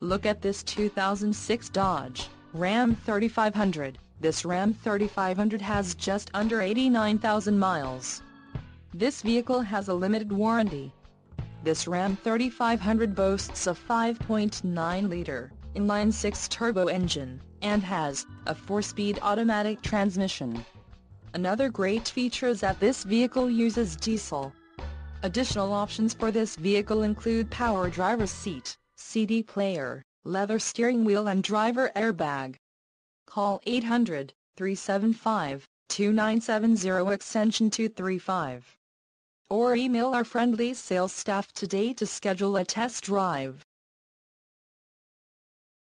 Look at this 2006 Dodge Ram 3500. This Ram 3500 has just under 89,000 miles. This vehicle has a limited warranty. This Ram 3500 boasts a 5.9-liter inline-six turbo engine, and has a 4-speed automatic transmission. Another great feature is that this vehicle uses diesel. Additional options for this vehicle include power driver's seat, CD player, leather steering wheel and driver airbag. Call 800-375-2970 extension 235. Or email our friendly sales staff today to schedule a test drive.